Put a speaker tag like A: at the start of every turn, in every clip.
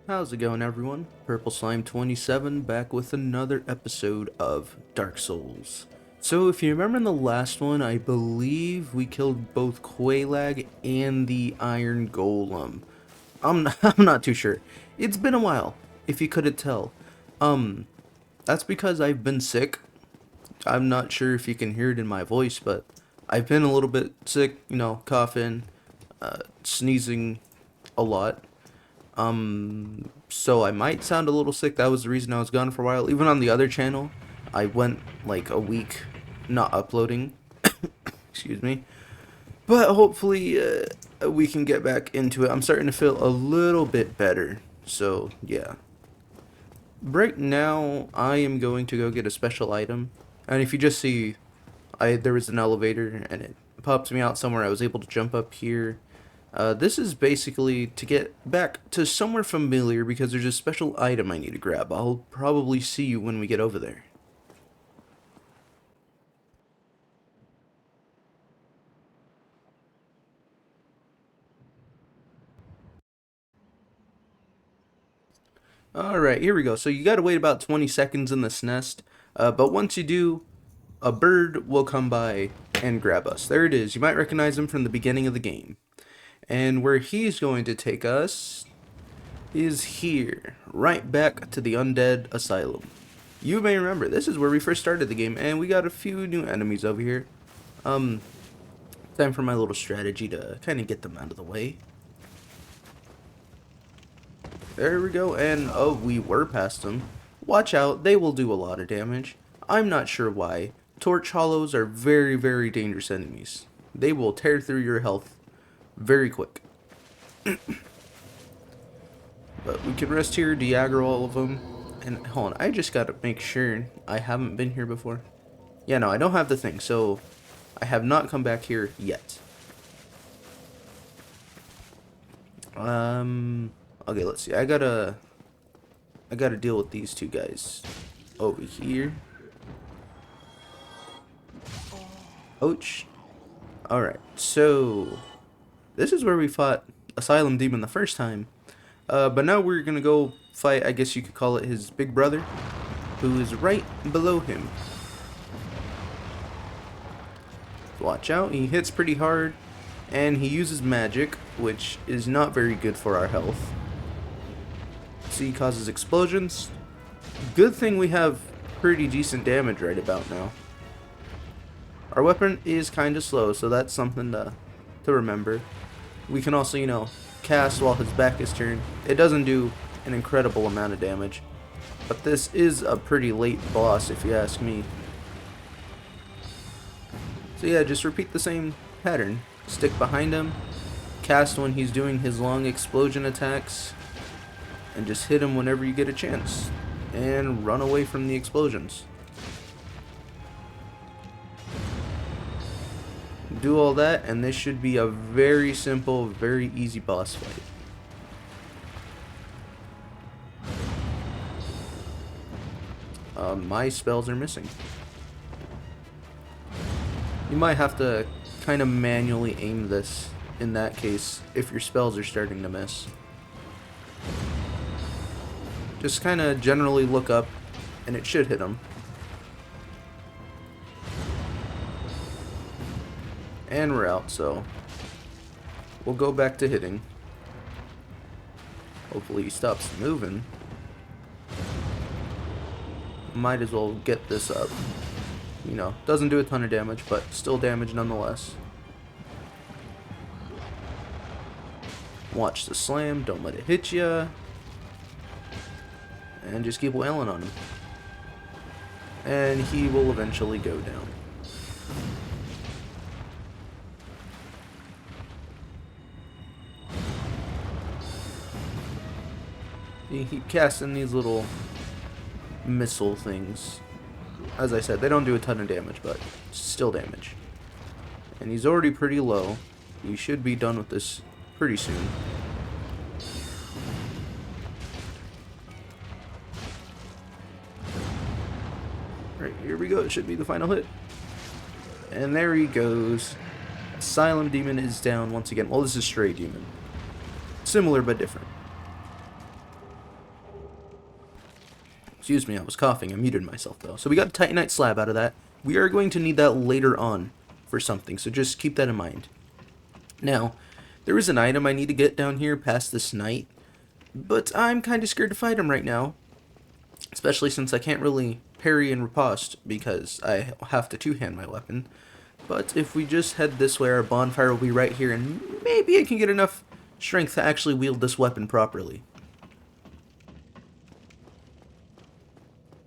A: How's it going, everyone? Purple Slime 27 back with another episode of Dark Souls. So if you remember in the last one, I believe we killed both Quelaag and the Iron Golem. I'm not too sure. It's been a while, if you couldn't tell. That's because I've been sick. I'm not sure if you can hear it in my voice, but I've been a little bit sick, coughing, sneezing a lot. So I might sound a little sick. That was the reason I was gone for a while. Even on the other channel, I went like a week not uploading. Excuse me. But hopefully, we can get back into it. I'm starting to feel a little bit better. So, yeah. Right now, I am going to go get a special item. And if you just see, there was an elevator and it popped me out somewhere. I was able to jump up here. This is basically to get back to somewhere familiar because there's a special item I need to grab. I'll probably see you when we get over there. Alright, here we go. So you gotta wait about 20 seconds in this nest. But once you do, a bird will come by and grab us. There it is. You might recognize him from the beginning of the game. And where he's going to take us is here, right back to the Undead Asylum. You may remember, this is where we first started the game, and we got a few new enemies over here. Time for my little strategy to kind of get them out of the way. There we go, and oh, we were past them. Watch out, they will do a lot of damage. I'm not sure why. Torch Hollows are very, very dangerous enemies. They will tear through your health very quick. But we can rest here, de-aggro all of them. And hold on, I just gotta make sure I haven't been here before. Yeah, no, I don't have the thing, so I have not come back here yet. Okay, let's see. I gotta deal with these two guys over here. Ouch. Alright, so this is where we fought Asylum Demon the first time. But now we're gonna go fight, I guess you could call it his big brother, who is right below him. Watch out, he hits pretty hard, and he uses magic, which is not very good for our health. See, he causes explosions. Good thing we have pretty decent damage right about now. Our weapon is kind of slow, so that's something to remember. We can also, cast while his back is turned. It doesn't do an incredible amount of damage, but this is a pretty late boss if you ask me. So yeah, just repeat the same pattern. Stick behind him, cast when he's doing his long explosion attacks, and just hit him whenever you get a chance, and run away from the explosions. Do all that, and this should be a very simple, very easy boss fight. My spells are missing. You might have to kind of manually aim this in that case if your spells are starting to miss. Just kind of generally look up and it should hit them. And we're out, so we'll go back to hitting. Hopefully he stops moving. Might as well get this up. Doesn't do a ton of damage, but still damage nonetheless. Watch the slam, don't let it hit ya. And just keep wailing on him. And he will eventually go down. You keep casting these little missile things. As I said, they don't do a ton of damage, but still damage. And he's already pretty low. You should be done with this pretty soon. Right, here we go. It should be the final hit. And there he goes. Asylum Demon is down once again. Well, this is Stray Demon. Similar but different. Excuse me, I was coughing. I muted myself though. So we got a Titanite slab out of that. We are going to need that later on for something, so just keep that in mind. Now, there is an item I need to get down here past this knight, but I'm kind of scared to fight him right now, especially since I can't really parry and riposte because I have to two-hand my weapon. But if we just head this way, our bonfire will be right here, and maybe I can get enough strength to actually wield this weapon properly.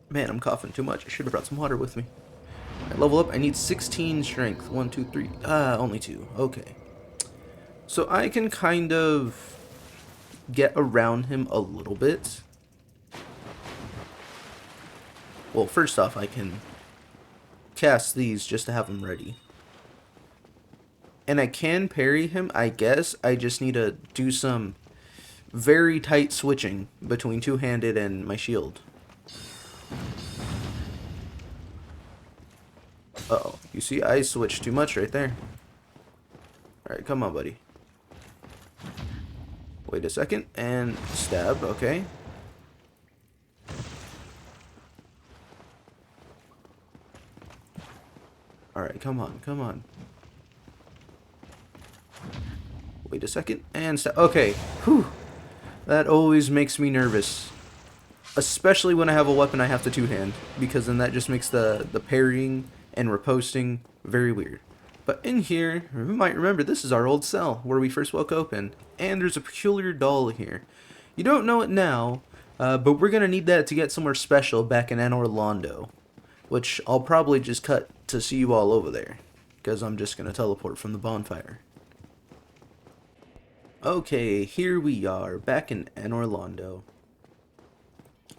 A: Man, I'm coughing too much. I should have brought some water with me. Right, level up. I need 16 strength. 1, 2, 3. Only 2. Okay. So I can kind of get around him a little bit. Well, first off, I can cast these just to have them ready. And I can parry him, I guess. I just need to do some very tight switching between two-handed and my shield. Uh-oh. You see, I switched too much right there. Alright, come on, buddy. Wait a second, and stab, okay. Alright, come on, come on. Wait a second, and stab. Okay, whew. That always makes me nervous. Especially when I have a weapon I have to two-hand, because then that just makes the parrying and riposting very weird. But in here, you might remember this is our old cell where we first woke open, and there's a peculiar doll here. You don't know it now, but we're gonna need that to get somewhere special back in Anor Londo, which I'll probably just cut to see you all over there, because I'm just gonna teleport from the bonfire. Okay, here we are, back in Anor Londo.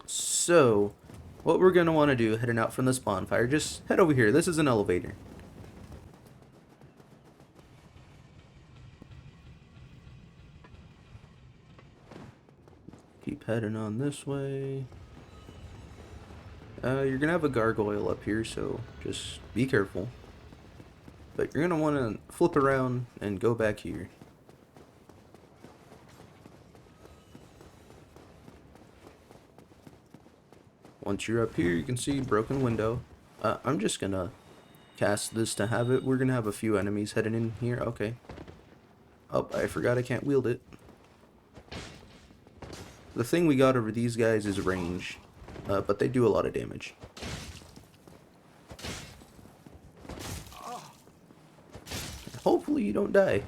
A: So, what we're going to want to do, heading out from this bonfire, just head over here. This is an elevator. Keep heading on this way. You're going to have a gargoyle up here, so just be careful. But you're going to want to flip around and go back here. Once you're up here, you can see broken window. I'm just gonna cast this to have it. We're gonna have a few enemies heading in here. Okay. Oh, I forgot I can't wield it. The thing we got over these guys is range, but they do a lot of damage. Hopefully you don't die.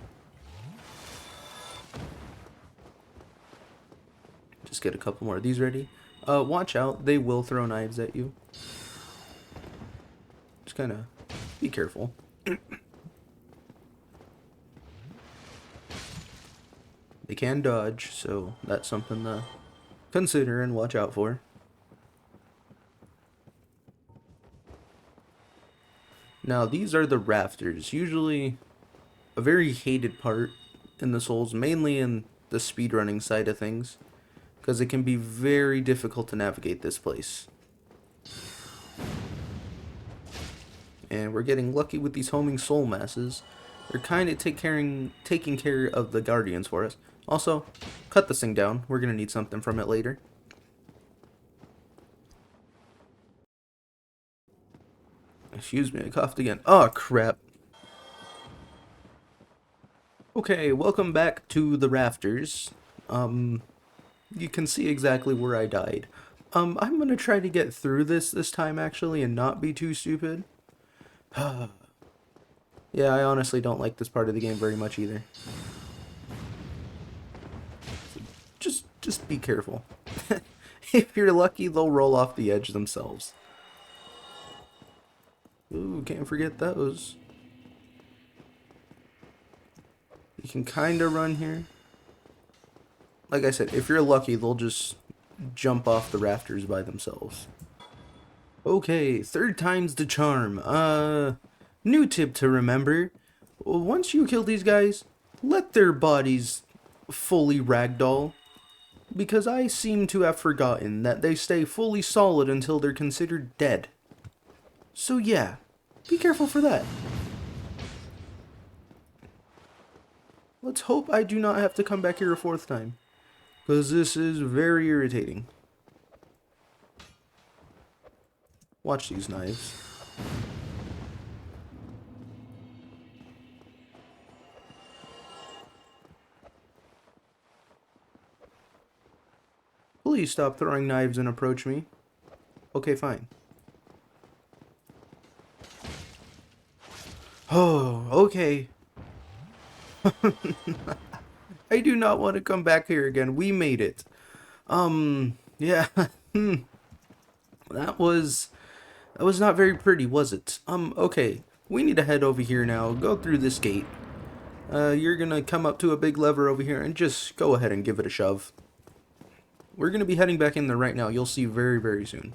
A: Just get a couple more of these ready. Watch out, they will throw knives at you. Just kind of be careful. They can dodge, so that's something to consider and watch out for. Now, these are the rafters. Usually a very hated part in the Souls, mainly in the speedrunning side of things, because it can be very difficult to navigate this place. And we're getting lucky with these homing soul masses. They're kind of taking care of the guardians for us. Also, cut this thing down. We're going to need something from it later. Excuse me, I coughed again. Oh, crap. Okay, welcome back to the rafters. You can see exactly where I died. I'm gonna try to get through this time, actually, and not be too stupid. Yeah, I honestly don't like this part of the game very much either. Just be careful. If you're lucky, they'll roll off the edge themselves. Ooh, can't forget those. You can kind of run here. Like I said, if you're lucky, they'll just jump off the rafters by themselves. Okay, third time's the charm. New tip to remember. Once you kill these guys, let their bodies fully ragdoll. Because I seem to have forgotten that they stay fully solid until they're considered dead. So yeah, be careful for that. Let's hope I do not have to come back here a fourth time, because this is very irritating. Watch these knives. Please stop throwing knives and approach me. Okay, fine. Oh, okay. I do not want to come back here again. We made it. Yeah. That was not very pretty, was it? Okay. We need to head over here now. Go through this gate. You're gonna come up to a big lever over here and just go ahead and give it a shove. We're gonna be heading back in there right now. You'll see very, very soon.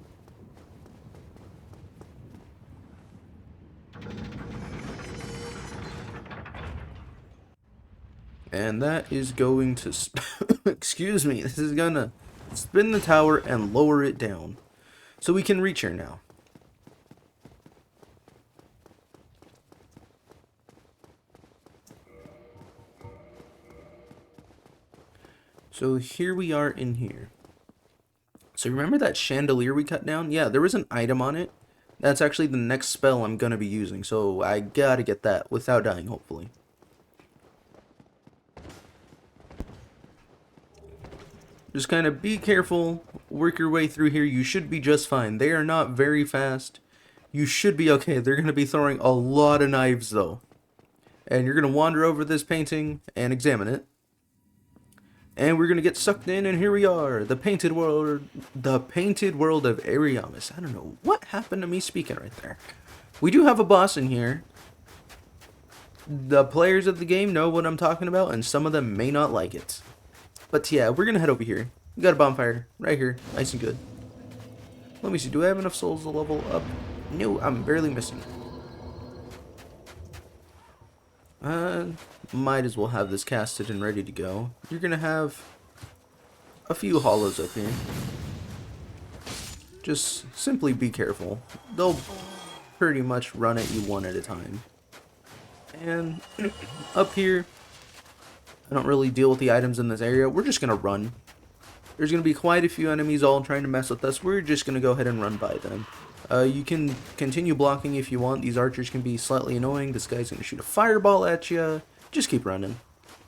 A: And that is going to excuse me, this is gonna spin the tower and lower it down so we can reach her now. So here we are in here. So remember that chandelier we cut down? Yeah, there was an item on it. That's actually the next spell I'm gonna be using, so I gotta get that without dying, hopefully. Just kind of be careful, work your way through here. You should be just fine. They are not very fast. You should be okay. They're going to be throwing a lot of knives, though. And you're going to wander over this painting and examine it. And we're going to get sucked in, and here we are. The painted world of Ariamis. I don't know what happened to me speaking right there. We do have a boss in here. The players of the game know what I'm talking about, and some of them may not like it. But yeah, we're gonna head over here. We got a bonfire right here, nice and good. Let me see, do I have enough souls to level up? No, I'm barely missing. Might as well have this casted and ready to go. You're gonna have a few hollows up here. Just simply be careful. They'll pretty much run at you one at a time. And up here, I don't really deal with the items in this area. We're just going to run. There's going to be quite a few enemies all trying to mess with us. We're just going to go ahead and run by them. You can continue blocking if you want. These archers can be slightly annoying. This guy's going to shoot a fireball at you. Just keep running.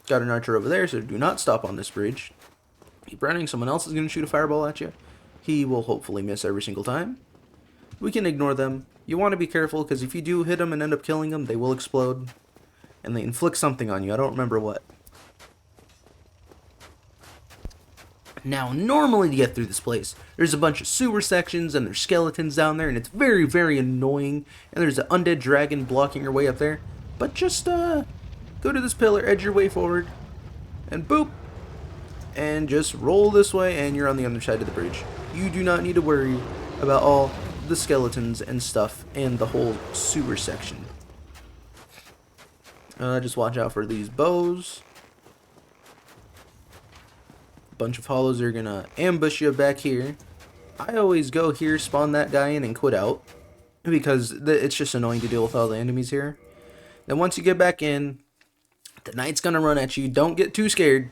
A: Got an archer over there, so do not stop on this bridge. Keep running. Someone else is going to shoot a fireball at you. He will hopefully miss every single time. We can ignore them. You want to be careful, because if you do hit them and end up killing them, they will explode. And they inflict something on you. I don't remember what. Now, normally to get through this place, there's a bunch of sewer sections and there's skeletons down there, and it's very, very annoying, and there's an undead dragon blocking your way up there. But just, go to this pillar, edge your way forward, and boop, and just roll this way, and you're on the other side of the bridge. You do not need to worry about all the skeletons and stuff, and the whole sewer section. Just watch out for these bows. Bunch of hollows are gonna ambush you back here. I always go here, spawn that guy in, and quit out because it's just annoying to deal with all the enemies here. Then once you get back in, the knight's gonna run at you. Don't get too scared.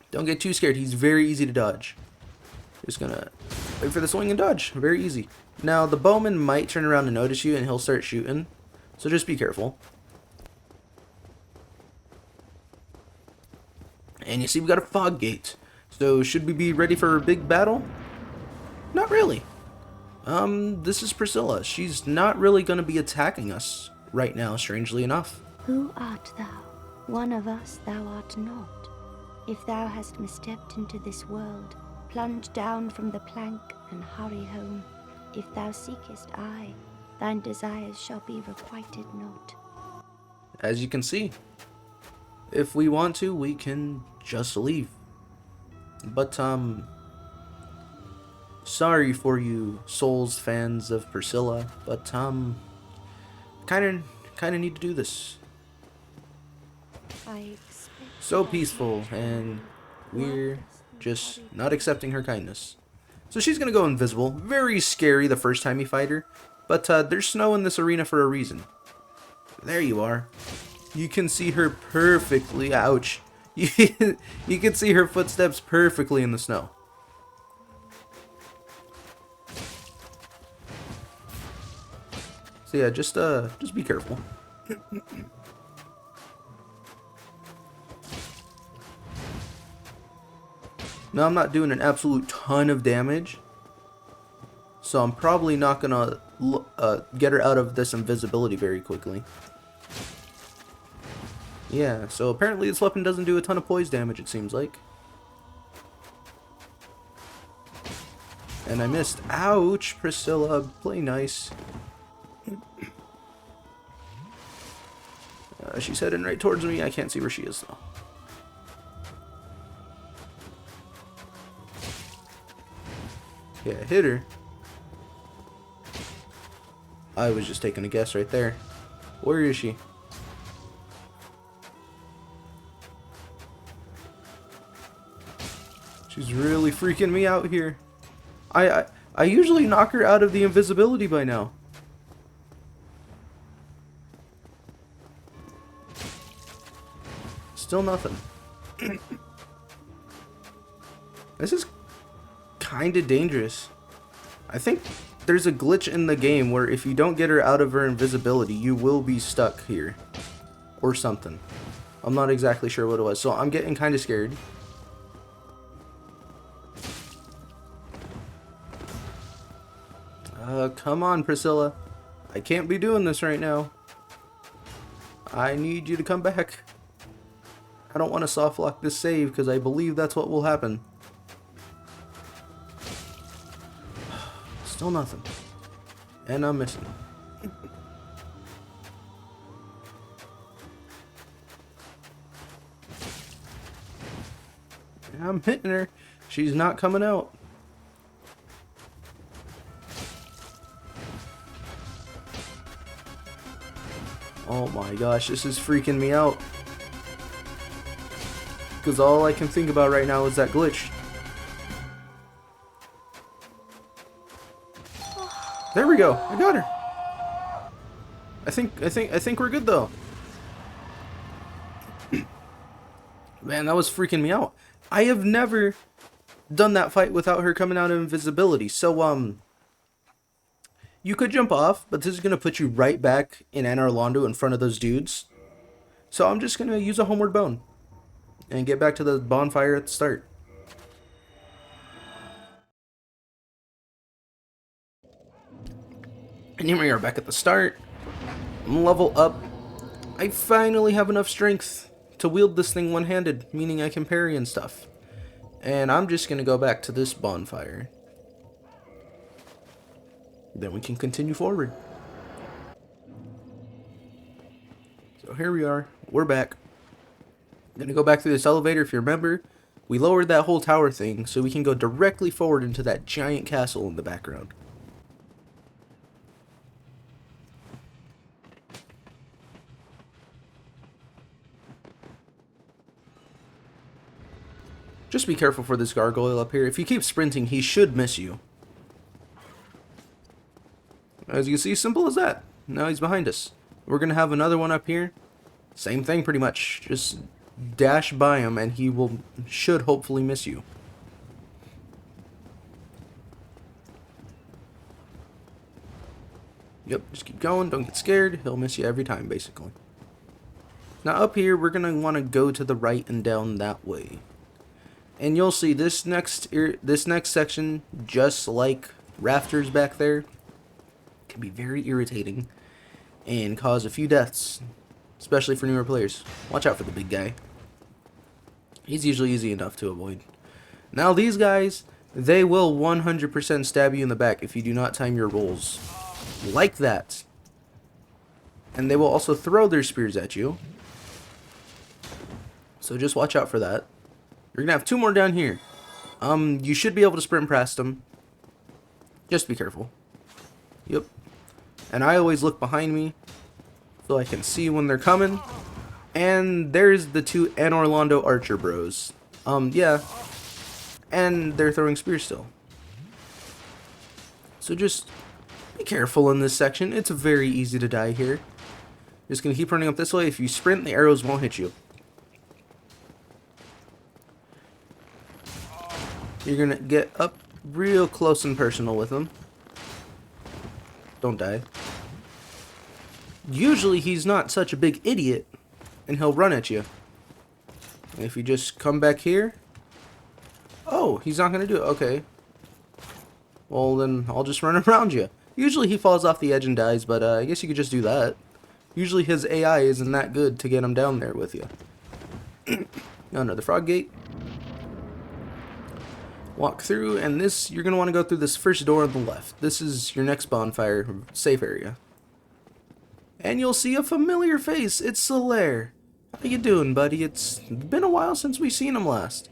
A: Don't get too scared. He's very easy to dodge. Just gonna wait for the swing and dodge. Very easy. Now the bowman might turn around and notice you, and he'll start shooting. So just be careful. And you see we got a fog gate. So should we be ready for a big battle? Not really. This is Priscilla. She's not really going to be attacking us right now, strangely enough.
B: Who art thou? One of us thou art not. If thou hast misstepped into this world, plunge down from the plank and hurry home. If thou seekest I, thine desires shall be requited not.
A: As you can see, if we want to, we can just leave. But, sorry for you Souls fans of Priscilla, but, kinda need to do this. So peaceful, and we're just not accepting her kindness. So she's gonna go invisible. Very scary the first time you fight her, but, there's snow in this arena for a reason. There you are. You can see her perfectly. Ouch. You can see her footsteps perfectly in the snow. So yeah, just be careful. Now I'm not doing an absolute ton of damage, so I'm probably not gonna get her out of this invisibility very quickly. Yeah, so apparently this weapon doesn't do a ton of poise damage, it seems like. And I missed. Ouch, Priscilla, play nice. She's heading right towards me. I can't see where she is though. Yeah, hit her. I was just taking a guess right there. Where is she? She's really freaking me out here. I usually knock her out of the invisibility by now. Still nothing. This is kind of dangerous. I think there's a glitch in the game where if you don't get her out of her invisibility, you will be stuck here. Or something. I'm not exactly sure what it was, so I'm getting kind of scared. Come on, Priscilla. I can't be doing this right now. I need you to come back. I don't want to soft lock this save because I believe that's what will happen. Still nothing. And I'm missing. I'm hitting her. She's not coming out. Oh my gosh, this is freaking me out. Because all I can think about right now is that glitch. There we go. I got her. I think we're good though. Man, that was freaking me out. I have never done that fight without her coming out of invisibility. So you could jump off, but this is gonna put you right back in Anor Londo in front of those dudes. So I'm just gonna use a homeward bone and get back to the bonfire at the start. And here we are back at the start. Level up. I finally have enough strength to wield this thing one-handed, meaning I can parry and stuff. And I'm just gonna go back to this bonfire. Then we can continue forward. So here we are. We're back. Gonna go back through this elevator. If you remember, we lowered that whole tower thing so we can go directly forward into that giant castle in the background. Just be careful for this gargoyle up here. If you keep sprinting, he should miss you. As you can see, simple as that. Now he's behind us. We're going to have another one up here. Same thing pretty much. Just dash by him and he should hopefully miss you. Yep, just keep going. Don't get scared. He'll miss you every time, basically. Now up here, we're going to want to go to the right and down that way. And you'll see this next section, just like rafters back there, can be very irritating and cause a few deaths, especially for newer players. Watch out for the big guy. He's usually easy enough to avoid. Now these guys, they will 100% stab you in the back if you do not time your rolls. Like that. And they will also throw their spears at you. So just watch out for that. You're gonna have two more down here. You should be able to sprint past them. Just be careful. Yep. And I always look behind me so I can see when they're coming. And there's the two Anor Londo archer bros. Yeah. And they're throwing spears still. So just be careful in this section. It's very easy to die here. Just gonna keep running up this way. If you sprint, the arrows won't hit you. You're gonna get up real close and personal with them. Don't die. usually he's not such a big idiot, and he'll run at you. And if you just come back here, oh, he's not gonna do it. Okay. Well, then I'll just run around you. Usually he falls off the edge and dies, but I guess you could just do that. Usually his AI isn't that good to get him down there with you. Another frog gate. Walk through, and this, you're going to want to go through this first door on the left. This is your next bonfire safe area. And you'll see a familiar face. It's Solaire. How you doing, buddy? It's been a while since we seen him last.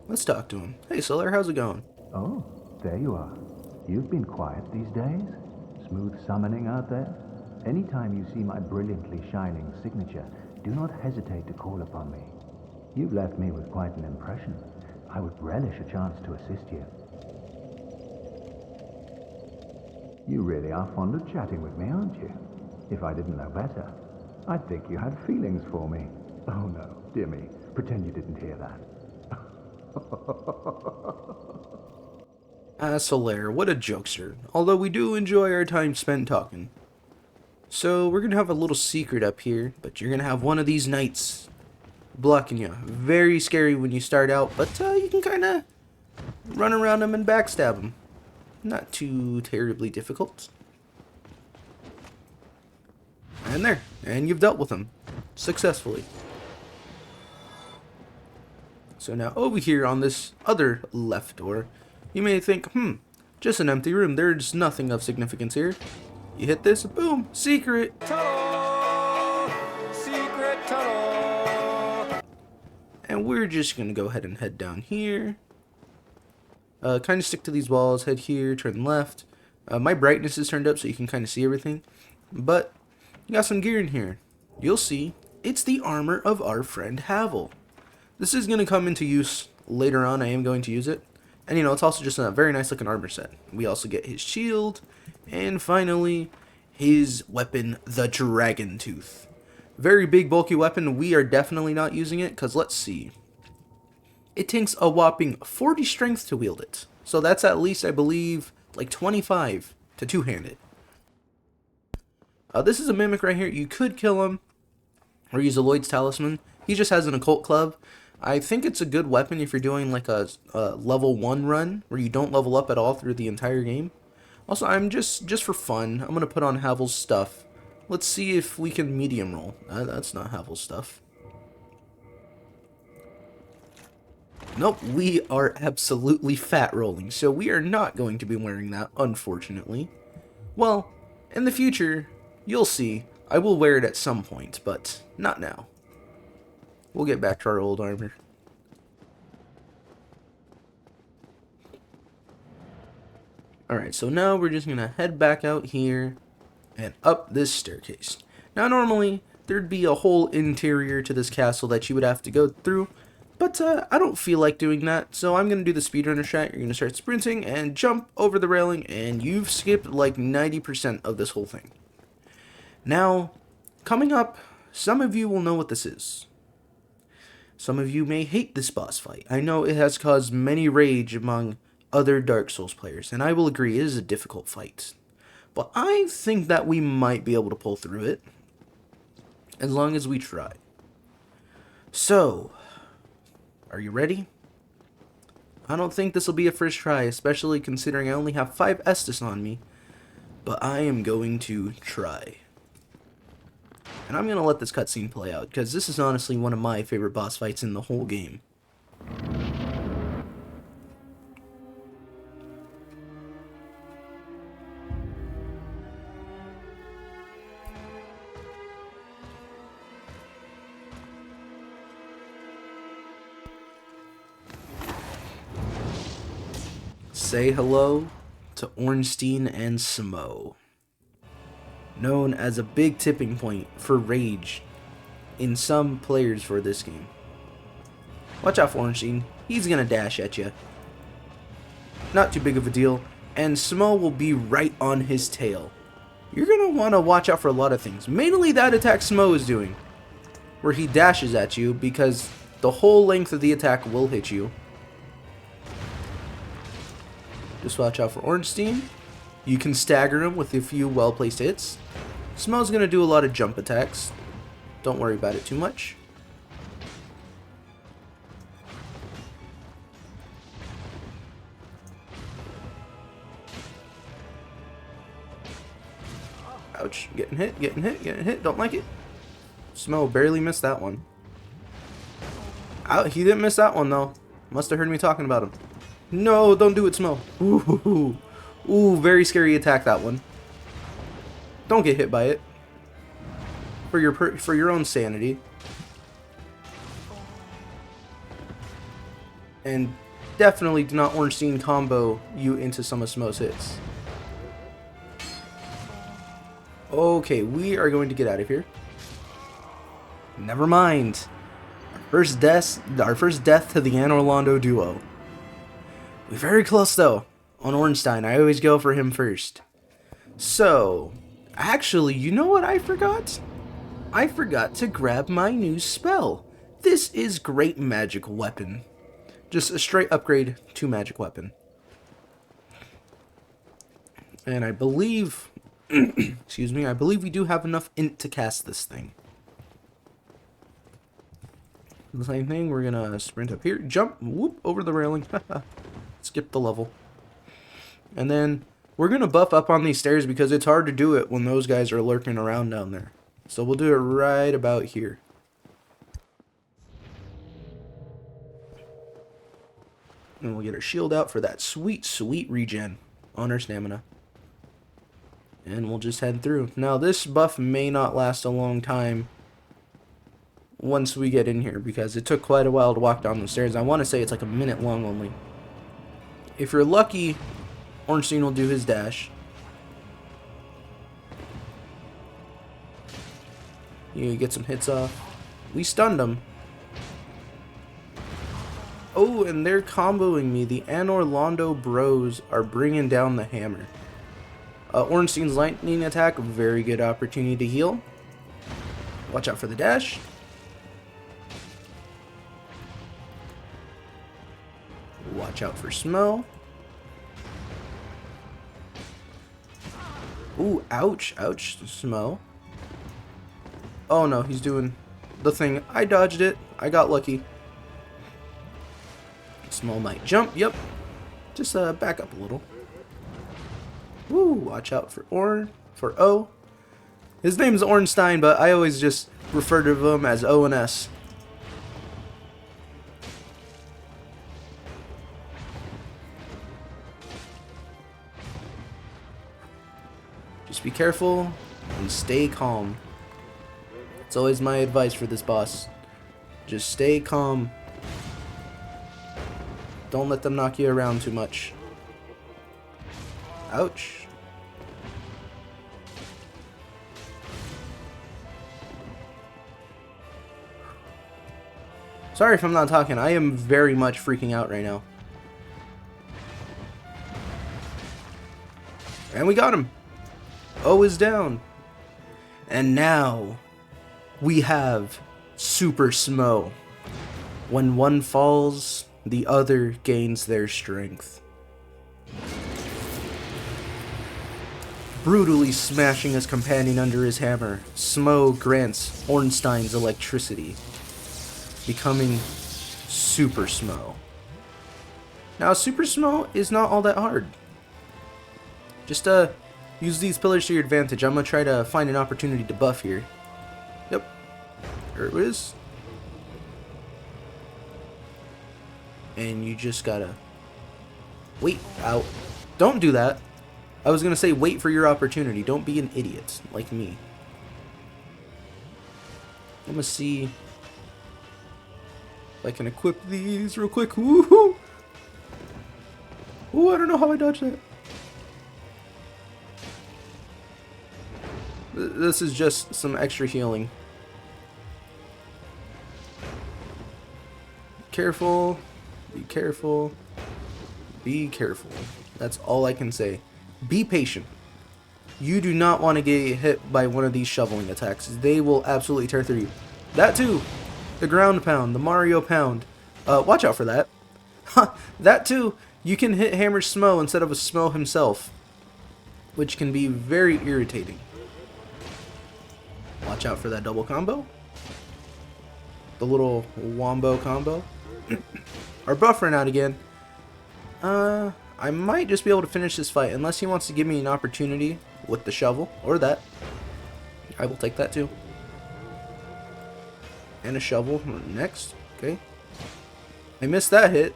A: Let's talk to him. Hey, Solaire, how's it going?
C: Oh, there you are. You've been quiet these days. Smooth summoning out there. Anytime you see my brilliantly shining signature, do not hesitate to call upon me. You've left me with quite an impression. I would relish a chance to assist you. You really are fond of chatting with me, aren't you? If I didn't know better, I'd think you had feelings for me. Oh no, dear me, pretend you didn't hear that.
A: Solaire, what a jokester. Although we do enjoy our time spent talking. So, we're gonna have a little secret up here, but you're gonna have one of these knights blocking you. Very scary when you start out, but you can kinda run around them and backstab them. Not too terribly difficult. And there, and you've dealt with them successfully. So now over here on this other left door, you may think, just an empty room. There's nothing of significance here. You hit this, boom, secret.
D: Tunnel! Secret tunnel!
A: And we're just gonna go ahead and head down here. Kind of stick to these walls, head here, turn left. My brightness is turned up so you can kind of see everything. But you got some gear in here. You'll see, it's the armor of our friend Havel. This is gonna come into use later on. I am going to use it. And you know, it's also just a very nice looking armor set. We also get his shield. And finally, his weapon, the Dragon Tooth. Very big, bulky weapon. We are definitely not using it, because let's see. It takes a whopping 40 strength to wield it. So that's at least, I believe, like 25 to two-hand it. This is a mimic right here. You could kill him, or use a Lloyd's Talisman. He just has an occult club. I think it's a good weapon if you're doing like a level 1 run, where you don't level up at all through the entire game. Also, I'm just for fun, I'm going to put on Havel's stuff. Let's see if we can medium roll. That's not Havel's stuff. Nope, we are absolutely fat rolling, so we are not going to be wearing that, unfortunately. Well, in the future, you'll see. I will wear it at some point, but not now. We'll get back to our old armor. Alright, so now we're just going to head back out here and up this staircase. Now normally, there'd be a whole interior to this castle that you would have to go through, but I don't feel like doing that, so I'm going to do the speedrunner shot. You're going to start sprinting and jump over the railing, and you've skipped like 90% of this whole thing. Now, coming up, some of you will know what this is. Some of you may hate this boss fight. I know it has caused many rage among other Dark Souls players, and I will agree it is a difficult fight. But I think that we might be able to pull through it, as long as we try. So, are you ready? I don't think this will be a first try, especially considering I only have 5 Estus on me, but I am going to try. And I'm going to let this cutscene play out, because this is honestly one of my favorite boss fights in the whole game. Say hello to Ornstein and Smough, known as a big tipping point for rage in some players for this game. Watch out for Ornstein, he's gonna dash at you. Not too big of a deal, and Smough will be right on his tail. You're gonna wanna watch out for a lot of things, mainly that attack Smough is doing, where he dashes at you because the whole length of the attack will hit you. Just watch out for Ornstein. You can stagger him with a few well-placed hits. Smo's going to do a lot of jump attacks. Don't worry about it too much. Ouch. Getting hit, getting hit, getting hit. Don't like it. Smo barely missed that one. He didn't miss that one, though. Must have heard me talking about him. No, don't do it, Smo. Ooh, ooh, very scary attack, that one. Don't get hit by it. For your own sanity. And definitely do not Ornstein combo you into some of Smo's hits. Okay, we are going to get out of here. Never mind. Our first death to the Anor Londo duo. We're very close though. On Ornstein, I always go for him first. So, actually, you know what I forgot? I forgot to grab my new spell. This is Great Magic Weapon. Just a straight upgrade to Magic Weapon. And I believe, excuse me, I believe we do have enough int to cast this thing. The same thing, we're gonna sprint up here, jump, whoop, over the railing, skip the level. And then we're gonna buff up on these stairs because it's hard to do it when those guys are lurking around down there. So we'll do it right about here. And we'll get our shield out for that sweet, sweet regen on our stamina. And we'll just head through. Now this buff may not last a long time once we get in here, because it took quite a while to walk down the stairs. I want to say it's like a minute long only. If you're lucky, Ornstein will do his dash. You get some hits off. We stunned him. Oh, and they're comboing me. The Anor Londo bros are bringing down the hammer. Ornstein's lightning attack, very good opportunity to heal. Watch out for the dash. Watch out for Smo. Ooh, ouch, ouch, Smo. Oh no, he's doing the thing. I dodged it. I got lucky. Smo might jump. Yep. Just back up a little. Woo, watch out for O. His name's Ornstein, but I always just refer to him as O and S. Just be careful and stay calm. It's always my advice for this boss. Just stay calm. Don't let them knock you around too much. Ouch. Sorry if I'm not talking. I am very much freaking out right now. And we got him. O is down. And now we have Super Smo. When one falls, the other gains their strength. Brutally smashing his companion under his hammer, Smo grants Ornstein's electricity, becoming Super Smo. Now, Super Smo is not all that hard. Just use these pillars to your advantage. I'm gonna try to find an opportunity to buff here. Yep, there it is. And you just gotta wait out. Don't do that. I was gonna say wait for your opportunity. Don't be an idiot like me. I'm gonna see if I can equip these real quick. Woohoo! Ooh, I don't know how I dodged that. This is just some extra healing. Careful. Be careful. Be careful. That's all I can say. Be patient. You do not want to get hit by one of these shoveling attacks. They will absolutely tear through you. That too. The ground pound. The Mario pound. Watch out for that. That too. You can hit Hammer Smo instead of a Smo himself. which can be very irritating. Watch out for that double combo. The little wombo combo. Our buff ran out again. I might just be able to finish this fight unless he wants to give me an opportunity with the shovel or that. I will take that too. And a shovel next. Okay. I missed that hit.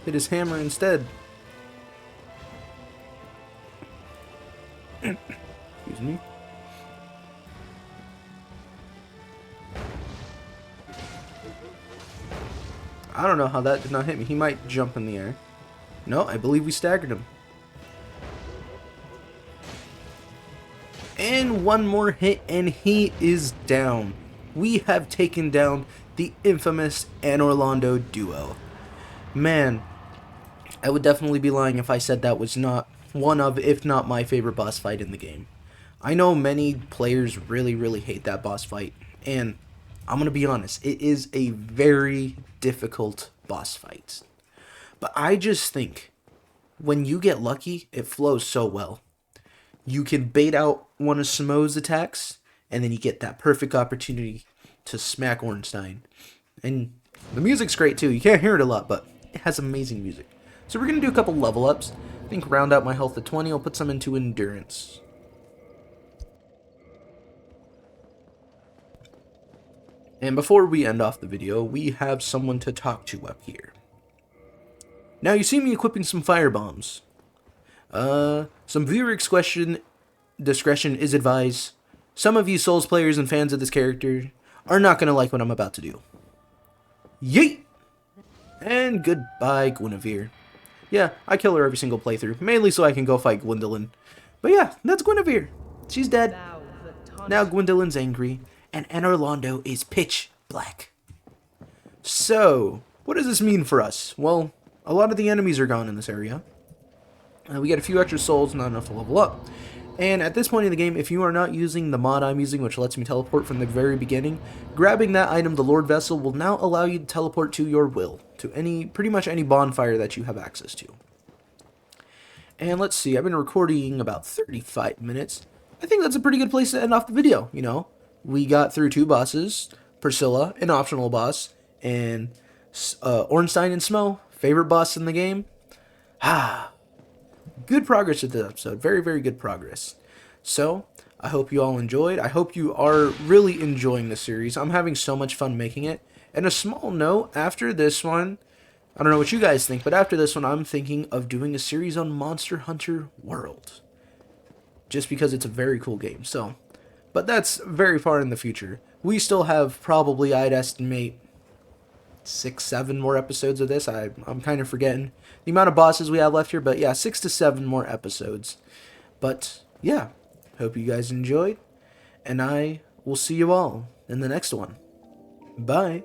A: Hit his hammer instead. Excuse me. I don't know how that did not hit me. He might jump in the air. No, I believe we staggered him. And one more hit and he is down. We have taken down the infamous Anor Londo duo. Man, I would definitely be lying if I said that was not one of, if not my favorite boss fight in the game. I know many players really hate that boss fight, and I'm gonna be honest, it is a very difficult boss fight. But I just think when you get lucky, it flows so well. You can bait out one of Smo's attacks, and then you get that perfect opportunity to smack Ornstein. And the music's great too. You can't hear it a lot, but it has amazing music. So we're gonna do a couple level ups. I think round out my health to 20. I'll put some into endurance. And before we end off the video, we have someone to talk to up here. Now you see me equipping some fire bombs. Some viewer discretion is advised. Some of you Souls players and fans of this character are not going to like what I'm about to do. Yeet! And goodbye, Guinevere. Yeah, I kill her every single playthrough, mainly so I can go fight Gwendolyn. But yeah, that's Guinevere. She's dead. Now Gwendolyn's angry, and Anor Londo is pitch black. So, what does this mean for us? Well, a lot of the enemies are gone in this area. We get a few extra souls, not enough to level up. And at this point in the game, if you are not using the mod I'm using, which lets me teleport from the very beginning, grabbing that item, the Lord Vessel, will now allow you to teleport to your will, to pretty much any bonfire that you have access to. And let's see, I've been recording about 35 minutes. I think that's a pretty good place to end off the video, you know. We got through 2 bosses, Priscilla, an optional boss, and Ornstein and Smo, favorite boss in the game. Good progress with this episode. Very good progress. So, I hope you all enjoyed. I hope you are really enjoying the series. I'm having so much fun making it. And a small note, after this one, I don't know what you guys think, but after this one, I'm thinking of doing a series on Monster Hunter World. Just because it's a very cool game. So, but that's very far in the future. We still have probably, I'd estimate, 6-7 more episodes of this. I'm kind of forgetting the amount of bosses we have left here, but yeah, 6 to 7 more episodes. But yeah, hope you guys enjoyed, and I will see you all in the next one. Bye.